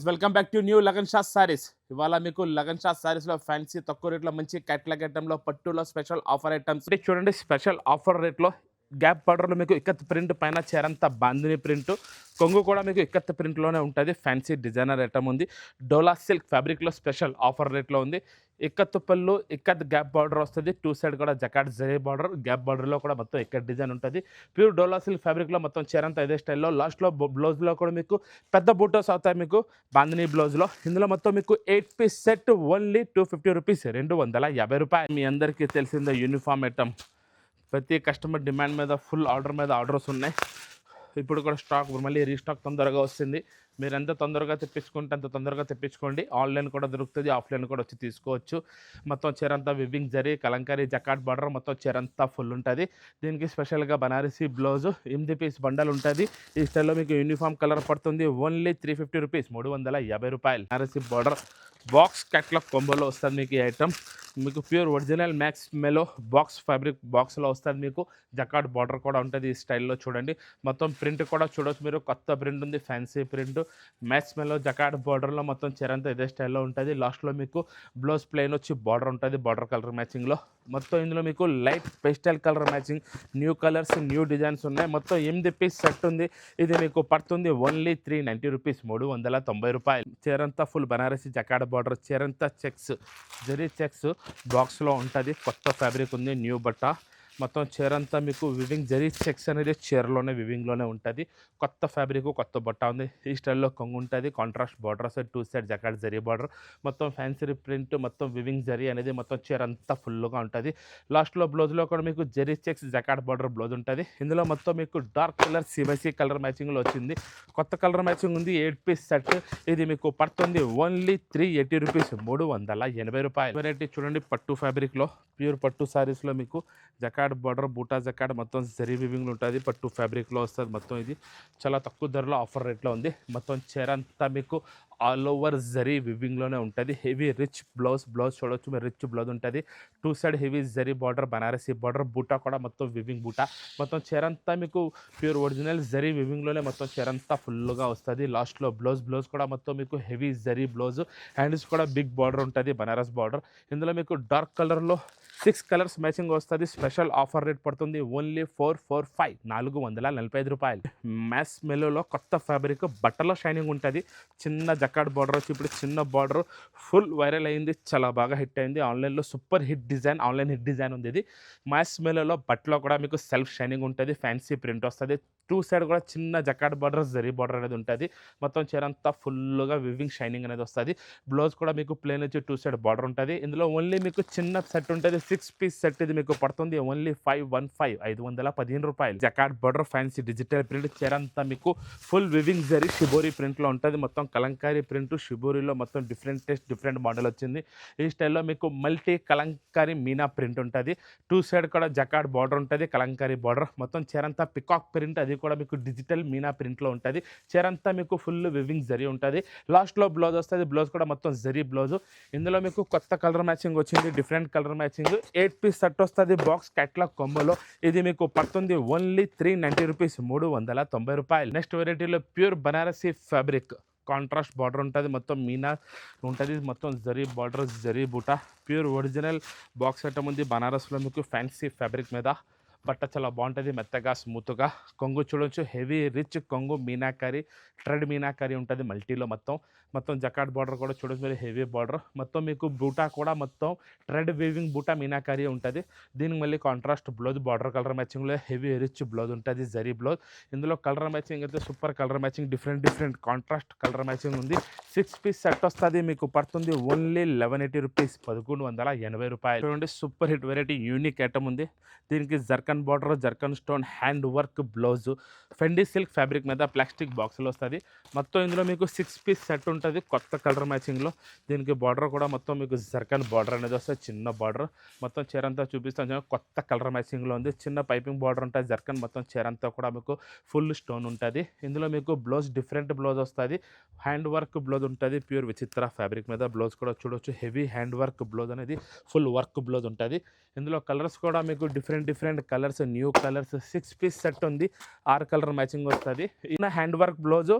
Welcome back to new lagan Shah saris. ఇవాళ మీకు lagan Shah సారీస్లో fancy తక్కువ రేట్లో మంచి క్యాట్లాగ్ ఐటెంలో పట్టులో స్పెషల్ ఆఫర్ ఐటమ్స్ చూడండి. స్పెషల్ ఆఫర్ రేట్లో గ్యాప్ బార్డర్లో మీకు ఇక్కత్ ప్రింట్ పైన చేరంతా బాందిని ప్రింట్, కొంగు కూడా మీకు ఇక్కత్ ప్రింట్లోనే ఉంటుంది. ఫ్యాన్సీ డిజైనర్ ఐటమ్ ఉంది. డోలా సిల్క్ ఫ్యాబ్రిక్లో స్పెషల్ ఆఫర్ రేట్లో ఉంది. ఇక్కత్ పళ్ళు, ఇక్కత్ గ్యాప్ బార్డర్ వస్తుంది. టూ సైడ్ కూడా జకాట్ జరీ బార్డర్, గ్యాప్ బార్డర్లో కూడా మొత్తం ఇక్కత్ డిజైన్ ఉంటుంది. ప్యూర్ డోలా సిల్క్ ఫ్యాబ్రిక్లో మొత్తం చేరంతా ఇదే స్టైల్లో. లాస్ట్లో బ్లౌజ్లో కూడా మీకు పెద్ద బూటోస్ అవుతాయి మీకు బాందిని బ్లౌజ్లో. ఇందులో మొత్తం మీకు 8 పీస్ సెట్ ఓన్లీ 250 రూపీస్, 250 రూపాయలు. మీ అందరికీ తెలిసిందే యూనిఫామ్ ఐటమ్. ప్రతి కస్టమర్ డిమాండ్ మీద ఫుల్ ఆర్డర్ మీద ఆర్డర్స్ ఉన్నాయి. ఇప్పుడు కూడా స్టాక్ మళ్ళీ రీస్టాక్ తొందరగా వస్తుంది. మీరు ఎంత తొందరగా తెప్పించుకుంటే అంత తొందరగా తెప్పించుకోండి. ఆన్లైన్ కూడా దొరుకుతుంది, ఆఫ్లైన్ కూడా వచ్చి తీసుకోవచ్చు. మొత్తం చీరంతా weaving zari Kalamkari jacquard border మొత్తం చీరంతా ఫుల్ ఉంటుంది. దీనికి స్పెషల్గా బనారసీ బ్లౌజు 8 పీస్ బండల్ ఉంటుంది. ఈ స్టైల్లో మీకు యూనిఫామ్ కలర్ పడుతుంది. ఓన్లీ 350 రూపీస్, 350 రూపాయలు. బనారసీ బార్డర్ బాక్స్ క్యాట్లాగ్ కొంబోలో వస్తుంది మీకు ఈ ఐటమ్. మీకు pure original max mellow box fabric బాక్స్లో వస్తుంది. మీకు జకాట్ బార్డర్ కూడా ఉంటుంది ఈ స్టైల్లో. చూడండి మొత్తం ప్రింట్ కూడా చూడవచ్చు మీరు. కొత్త ప్రింట్ ఉంది, ఫ్యాన్సీ ప్రింట్. మ్యాక్స్ మెలో జకాట్ బార్డర్లో మొత్తం చీరంతా ఇదే స్టైల్లో ఉంటుంది. లాస్ట్లో మీకు బ్లౌజ్ ప్లెయిన్ వచ్చి బార్డర్ ఉంటుంది, బార్డర్ కలర్ మ్యాచింగ్లో. మొత్తం ఇందులో మీకు light pastel colour matching, new colours, new designs ఉన్నాయి. మొత్తం 8 పీస్ సెట్ ఉంది. ఇది మీకు పడుతుంది ఓన్లీ 390 రూపీస్, 390 రూపాయలు. చీరంతా ఫుల్ బనారసి జకాట్ బార్డర్, చీరంతా చెక్స్ జరీ చెక్స్ బాక్స్లో ఉంటుంది. కొత్త ఫ్యాబ్రిక్ ఉంది, న్యూ బట్ట. మొత్తం చీరంతా మీకు వివింగ్ జరీ చెక్స్ అనేది చీరలోనే వివింగ్లోనే ఉంటుంది. కొత్త ఫ్యాబ్రిక్, కొత్త బట్ట ఉంది. ఈ స్టైల్లో కొంగు ఉంటుంది, contrast border side, two side jacquard zari border. మొత్తం ఫ్యాన్సీ ప్రింట్, మొత్తం వివింగ్ జరీ అనేది మొత్తం చీరంతా ఫుల్గా ఉంటుంది. లాస్ట్లో బ్లౌజ్లో కూడా మీకు zari checks jacquard border blouse ఉంటుంది. ఇందులో మొత్తం మీకు డార్క్ కలర్ సిబైసీ కలర్ మ్యాచింగ్లో వచ్చింది. కొత్త కలర్ మ్యాచింగ్ ఉంది. 8 పీస్ సెట్. ఇది మీకు పడుతుంది ఓన్లీ 380 రూపీస్, 380 రూపాయలు. వెరైటీ చూడండి పట్టు ఫ్యాబ్రిక్లో, ప్యూర్ పట్టు సారీస్లో మీకు జకాట్ బార్డర్, బూటా జకాట్ మొత్తం జరీ వివింగ్లో ఉంటుంది. పట్టు ఫ్యాబ్రిక్లో వస్తుంది మొత్తం. ఇది చాలా తక్కువ ధరలో ఆఫర్ రేట్లో ఉంది. మొత్తం చీరంతా మీకు ఆల్ ఓవర్ జరీ వివింగ్లోనే ఉంటుంది. హెవీ రిచ్ బ్లౌజ్ చూడవచ్చు మీరు. రిచ్ బ్లౌజ్ ఉంటుంది. Two side heavy zari border, Banarasi border, బూటా కూడా మొత్తం వివింగ్ బూటా. మొత్తం చీరంతా మీకు ప్యూర్ ఒరిజినల్ జరీ వివింగ్లోనే మొత్తం చీరంతా ఫుల్గా వస్తుంది. లాస్ట్లో బ్లౌజ్ కూడా మొత్తం మీకు హెవీ జరీ బ్లౌజ్. హ్యాండ్స్ కూడా బిగ్ బార్డర్ ఉంటుంది, బనారస్ బార్డర్. ఇందులో మీకు డార్క్ కలర్లో 6 కలర్స్ మ్యాచింగ్ వస్తుంది. స్పెషల్ ఆఫర్ రేట్ పడుతుంది ఓన్లీ 445, 445 రూపాయలు. మ్యాస్ మెలోలో కొత్త ఫ్యాబ్రిక్, బట్టలో షైనింగ్ ఉంటుంది. చిన్న జకాట్ బార్డర్ వచ్చి ఇప్పుడు చిన్న బార్డర్ ఫుల్ వైరల్ అయింది, చాలా బాగా హిట్ అయింది. ఆన్లైన్లో super hit design, online hit design ఉంది ఇది. మ్యాస్ మెలోలో బట్టలో కూడా మీకు సెల్ఫ్ షైనింగ్ ఉంటుంది, ఫ్యాన్సీ ప్రింట్ వస్తుంది. టూ సైడ్ కూడా చిన్న జకాట్ బార్డర్, జరీ బార్డర్ అనేది ఉంటుంది. మొత్తం చీరంతా ఫుల్గా వివింగ్ షైనింగ్ అనేది వస్తుంది. బ్లౌజ్ కూడా మీకు ప్లేన్ వచ్చి టూ సైడ్ బార్డర్ ఉంటుంది. ఇందులో ఓన్లీ మీకు చిన్న సెట్ ఉంటుంది, 6 పీస్ సెట్. ఇది మీకు పడుతుంది ఓన్లీ 515 రూపాయలు. Jacquard border, fancy digital print. చీరంతా మీకు ఫుల్ వివింగ్ జరీ షిబోరి ప్రింట్లో ఉంటుంది. మొత్తం కలంకారీ ప్రింట్, షిబోరిలో మొత్తం డిఫరెంట్ టేస్ట్, డిఫరెంట్ మోడల్ వచ్చింది. ఈ స్టైల్లో మీకు మల్టీ కలంకారీ మీనా ప్రింట్ ఉంటుంది. టూ సైడ్ కూడా జకాట్ బార్డర్ ఉంటుంది, కలంకారీ బార్డర్. మొత్తం చీరంతా పికాక్ ప్రింట్, అది కూడా మీకు డిజిటల్ మీనా ప్రింట్లో ఉంటుంది. చీరంతా మీకు ఫుల్ వివింగ్ జరీ ఉంటుంది. లాస్ట్లో బ్లౌజ్ వస్తుంది, బ్లౌజ్ కూడా మొత్తం జరీ బ్లౌజ్. ఇందులో మీకు కొత్త కలర్ మ్యాచింగ్ వచ్చింది, different colour matching. 8 piece set వస్తుంది బాక్స్ క్యాట్లాగ్ కొంబోలో. ఇది మీకు పడుతుంది ఓన్లీ 390 రూపీస్, 390 రూపాయలు. నెక్స్ట్ వెరైటీలో pure Banarasi fabric, contrast border ఉంటుంది, మొత్తం మీనా ఉంటుంది, మొత్తం జరీ బార్డర్, జరీ బూటా. ప్యూర్ ఒరిజినల్ బాక్స్ ఐటమ్ ఉంది. బనారస్లో మీకు ఫ్యాన్సీ ఫ్యాబ్రిక్ మీద బట్ట చాలా బాగుంటుంది, మెత్తగా స్మూత్గా. కొంగు చూడవచ్చు, హెవీ రిచ్ కొంగు మీనాకారి, ట్రెడ్ మీనాకారి ఉంటుంది మల్టీలో. మొత్తం జకాట్ బార్డర్ కూడా చూడవచ్చు మీరు, హెవీ బార్డర్. మొత్తం మీకు బూటా కూడా మొత్తం ట్రెడ్ వీవింగ్ బూటా మీనాకారి ఉంటుంది. దీనికి మళ్ళీ కాంట్రాస్ట్ బ్లౌజ్, బార్డర్ కలర్ మ్యాచింగ్లో హెవీ రిచ్ బ్లౌజ్ ఉంటుంది, జరీ బ్లౌజ్. ఇందులో కలర్ మ్యాచింగ్ అయితే super colour matching, different contrast colour matching ఉంది. 6 పీస్ సెట్ వస్తుంది. మీకు పడుతుంది ఓన్లీ 1180 రూపీస్, 1180 రూపాయలు. చూడండి super hit variety, unique item ఉంది. దీనికి zircon border, zircon stone hand work blouse, Fendi silk fabric మీద ప్లాస్టిక్ బాక్స్లో వస్తుంది. మొత్తం ఇందులో మీకు 6 పీస్ సెట్ ఉంటుంది, కొత్త కలర్ మ్యాచింగ్లో. దీనికి బార్డర్ కూడా మొత్తం మీకు జర్కన్ బార్డర్ అనేది వస్తుంది, చిన్న బార్డర్. మొత్తం చీరంతా చూపిస్తాను, కొత్త కలర్ మ్యాచింగ్లో ఉంది. చిన్న పైపింగ్ బార్డర్ ఉంటుంది, జర్కన్. మొత్తం చీరంతా కూడా మీకు ఫుల్ స్టోన్ ఉంటుంది. ఇందులో మీకు బ్లౌజ్ డిఫరెంట్ బ్లౌజ్ వస్తుంది, హ్యాండ్ వర్క్ బ్లౌజ్ ఉంటుంది. ప్యూర్ విచిత్ర ఫ్యాబ్రిక్ మీద బ్లౌజ్ కూడా చూడవచ్చు, హెవీ హ్యాండ్ వర్క్ బ్లౌజ్ అనేది, ఫుల్ వర్క్ బ్లౌజ్ ఉంటుంది. ఇందులో కలర్స్ కూడా మీకు different colours, new colours. 6 piece set ఉంది, 6 కలర్ మ్యాచింగ్ వస్తుంది. హ్యాండ్ వర్క్ బ్లౌజ్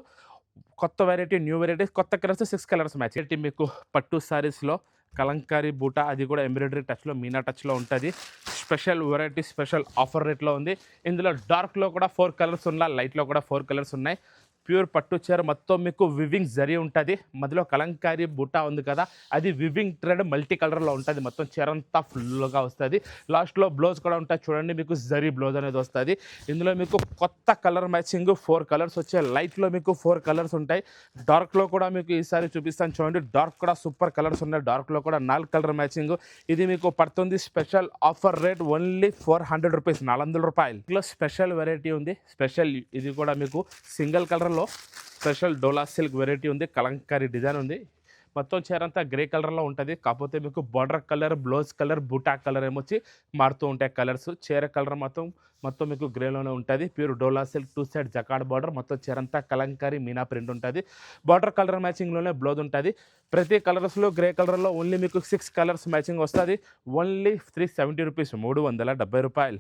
కొత్త వెరైటీ, న్యూ వెరైటీ, కొత్త కలర్స్ 6 కలర్స్ మ్యాచ్. ఏంటి మీకు పట్టు సారీస్‌లో కలంకారీ బూటా, అది కూడా ఎంబ్రాయిడరీ టచ్‌లో, మీనా టచ్‌లో ఉంటది. స్పెషల్ వెరైటీ, స్పెషల్ ఆఫర్ రేట్‌లో ఉంది. ఇందులో డార్క్‌లో కూడా 4 కలర్స్ ఉన్నాయి, లైట్‌లో కూడా 4 కలర్స్ ఉన్నాయి. ప్యూర్ పట్టు చీర మొత్తం మీకు వివింగ్ జరీ ఉంటుంది. మధ్యలో కలంకారీ బూటా ఉంది కదా, అది వివింగ్ థ్రెడ్ మల్టీ కలర్లో ఉంటుంది. మొత్తం చీర అంతా ఫుల్గా వస్తుంది. లాస్ట్లో బ్లౌజ్ కూడా ఉంటుంది చూడండి, మీకు జరీ బ్లౌజ్ అనేది వస్తుంది. ఇందులో మీకు కొత్త కలర్ మ్యాచింగ్ 4 కలర్స్ వచ్చాయి. లైట్లో మీకు 4 కలర్స్ ఉంటాయి. డార్క్లో కూడా మీకు ఈసారి చూపిస్తాను చూడండి. డార్క్ కూడా సూపర్ కలర్స్ ఉన్నాయి. డార్క్లో కూడా 4 కలర్ మ్యాచింగ్. ఇది మీకు పడుతుంది special offer rate only 400 rupees, 400 రూపాయలు. ఇందులో స్పెషల్ వెరైటీ ఉంది. స్పెషల్ ఇది కూడా మీకు సింగిల్ కలర్లో స్పెషల్ డోలా సిల్క్ వెరైటీ ఉంది. కలంకారీ డిజైన్ ఉంది. మొత్తం చీర అంతా గ్రే కలర్లో ఉంటుంది. కాకపోతే మీకు బార్డర్ కలర్, బ్లౌజ్ కలర్, బూటా కలర్ ఏమొచ్చి మారుతూ ఉంటాయి కలర్స్. చీర కలర్ మొత్తం మీకు గ్రేలోనే ఉంటుంది. ప్యూర్ డోలా సిల్క్ 2 సైడ్ జకాడ్ బార్డర్. మొత్తం చీర అంతా కలంకారీ మీనా ప్రింట్ ఉంటుంది. బార్డర్ కలర్ మ్యాచింగ్లోనే బ్లౌజ్ ఉంటుంది. ప్రతి కలర్స్లో గ్రే కలర్లో ఓన్లీ మీకు 6 కలర్స్ మ్యాచింగ్ వస్తుంది. ఓన్లీ 370 రూపీస్, 370 రూపాయలు.